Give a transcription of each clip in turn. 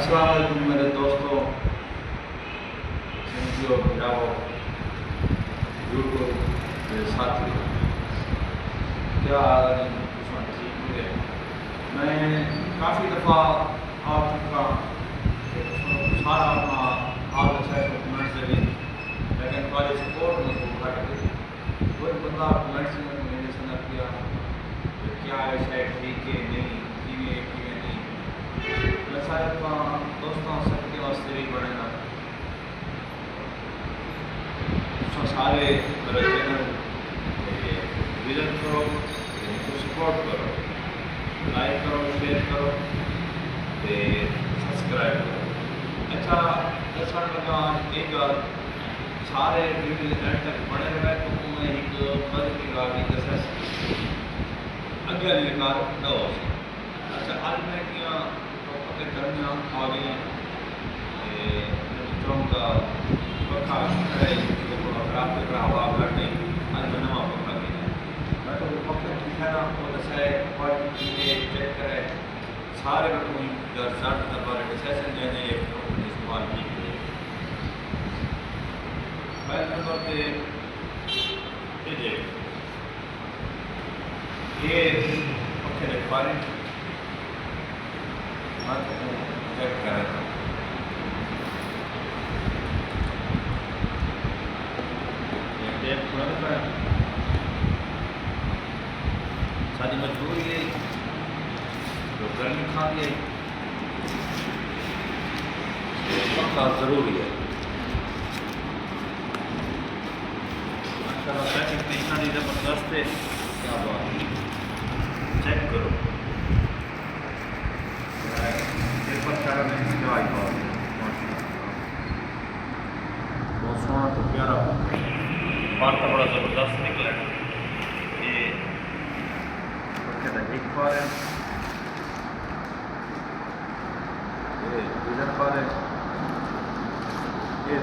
अस्सलाम वालेकुम मेरे दोस्तों, समझियो जाओ यूट्यूब के साथियों, क्या हाल है? ठीक है। मैं काफ़ी दफ़ा आ चुका सारा अपना हाल अच्छा है कमेंट से भी, लेकिन कॉलेज सपोर्ट में को घट कोई बंदा कमेंट्स में मेरे से किया कि क्या है शायद ठीक है नहीं कि नहीं। मैं शायद दोस्तों सबके वास्ते भी बनेगा सारे मेरे चैनल विजिट करो, इनको सपोर्ट करो, लाइक करो, शेयर करो, सब्सक्राइब करो। अच्छा दस लगा एक सारे वीडियो एंड तक बने रहे तो मैं एक बद की गाड़ी दस अगे लेकर न हो। अच्छा आज मैं क्या टॉपिक करने आ गई चाहूँगा पखा है खराब कर रहा हवा करने आज मैं नवा पखा गया मैं तो पखे ठीक है ना वो दसा है क्वालिटी चीज़ें चेक करे सारे में कोई 10-60 बार सेशन देने इस्तेमाल की पहले नंबर पे ये पखे देख पा रहे मैं तो चेक कर रहा था सारी मजबूरी है जो गर्मी खाती है पक्का ज़रूरी है। पैकिंग में इतना ज़बरदस्त है क्या बात चेक करो पेपर सारा में जो आई बहुत सोना तो प्यारा वार्ता बड़ा ज़बरदस्त निकला ये एक बार है ये इधर पर है ये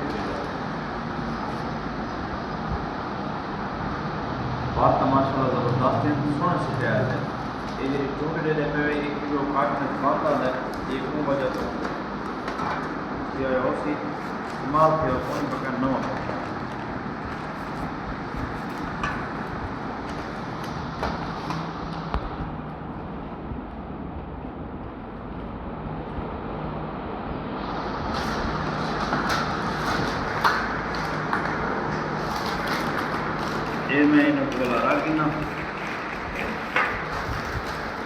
वार्ता माशाल्लाह ज़बरदस्त है सोने से तैयार है ये छोटे दे पे एक जो काटने वार्ता है एक वो वजह तो ये उसी माल के कोई प्रकार न हो ये मैं इन्हें बोला रहा कि ना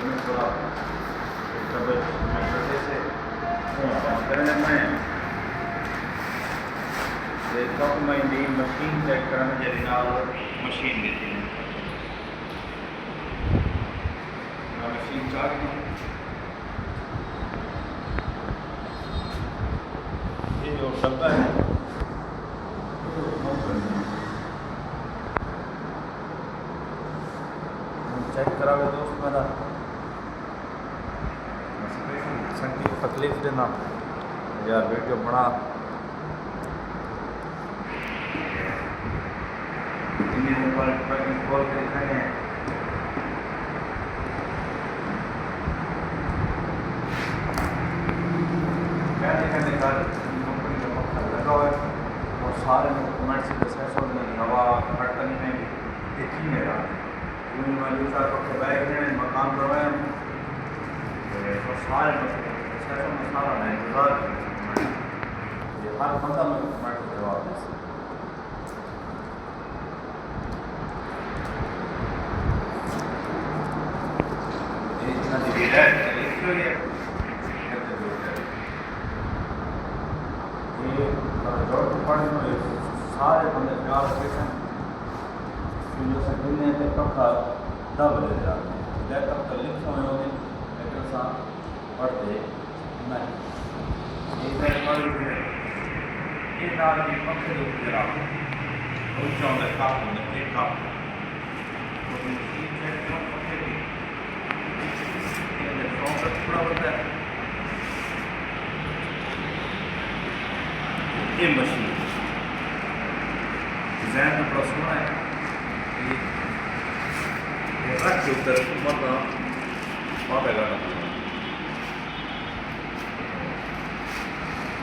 इन्हें थोड़ा से करने में देखा तो मैं नई मशीन चेक करने जरी नाल मशीन देती है मशीन चार्ज ये जो डब्बा है चेक करावे दोस्त मेरा संगीत तकलीफ देना यार वीडियो बना खोल के दिखाएंगे कंपनी का पक्का लगा हुआ है और सारे में हवा खटकनी में एक ही मेरा मौजूदा पक्के बैग ने मकान करवाया तो सारे में सारा ना इंतजार ये हर बंदा में कमेंट जवाब दे सारे बंदे प्यार जो सकने ते पक्का दब ले जाते हैं लैपटॉप तो लिख समय होगी लेकिन साथ पढ़ते नहीं ये नाल की पक्के लोग जरा ऊंचा होता काप होता एक काप तो ये चेक करो पक्के की ये फॉर्म पूरा होता है ये मशीन डिज़ाइन तो बड़ा सोना है रख के ऊपर मरना बहुत है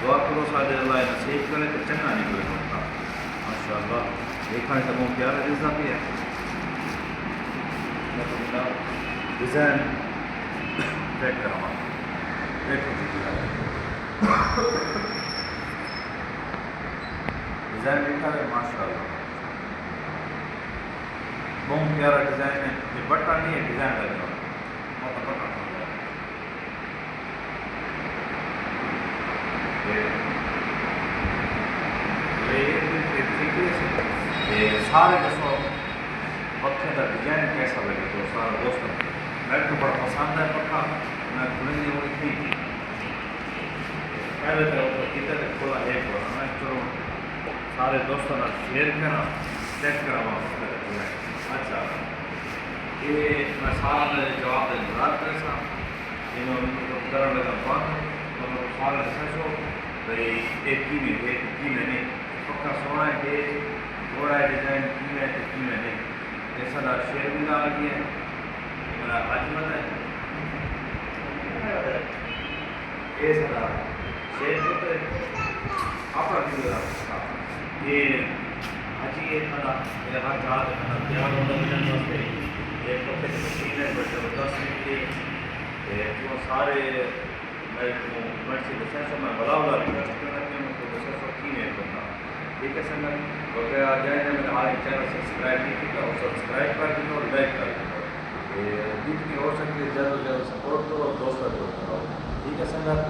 दुआ करो साढ़े अल्लाह नसीब करे तो चंगा निकले होता माशाअल्लाह। देखा तो बहुत प्यारा डिज़ा भी है डिज़ाइन चेक करवा देखो डिज़ाइन देखा है माशाअल्लाह बहुत प्यारा डिज़ाइन है। ये बट्टा नहीं है डिज़ाइन लगे बहुत बट्टा सारे दसो पखे का डिजाइन कैसा लगे तो सारा दोस्तों मैं तो बड़ा पसंद है पक्का मैं खुलेंगे वो थी पहले तो कितने तक खुला है मैं चलो सारे दोस्तों का शेयर करा चेक करा अच्छा ये मैं सारा जवाब इंतजार करे सा इन्होंने कर लगा बंद तो सारे दसो भाई एक की भी है की मैंने पक्का सोना है कि थोड़ा डिज़ाइन की है तो की मैंने ऐसा ना शेयर भी ना किया मेरा अजमत है ऐसा ना शेयर तो आपका क्यों ये अजी ये था मेरे हाथ हाथ तैयार होने मिलने वास्ते एक तो फिर मशीन है बट 10 मिनट के वो सारे मैं से दसा मैं बड़ा रिक्वेस्ट करना कि मुझको दसा की नहीं करना ठीक है संगत तो अगर आ जाए ना मेरे हमारे चैनल सब्सक्राइब नहीं किया और सब्सक्राइब कर दो और लाइक कर दो जितनी हो सकती है ज़्यादा से ज़्यादा सपोर्ट करो और दोस्तों को कराओ ठीक है संगत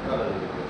कल